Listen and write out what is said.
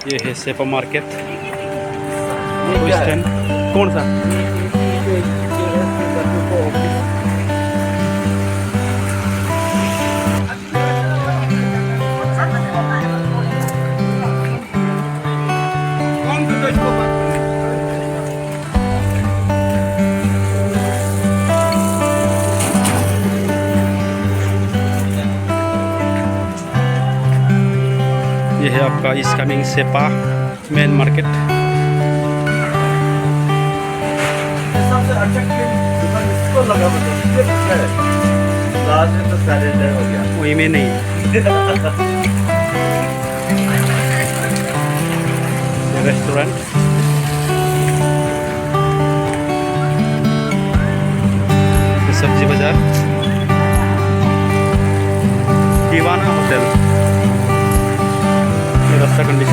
ये है सेपा मार्केट। ये कोई क्या है? स्टैंड कौन सा? ये है आपका इस कमिंग सेपा मेन मार्केट। सबसे अच्छा दुकान किसको लगा मतलब ये क्या है? लास्ट में तो सैलेंडर हो गया। वही में नहीं। ये रेस्टोरेंट। ये सब्जी बाजार। दीवाना होटल। ये रास्ता कंडीशन।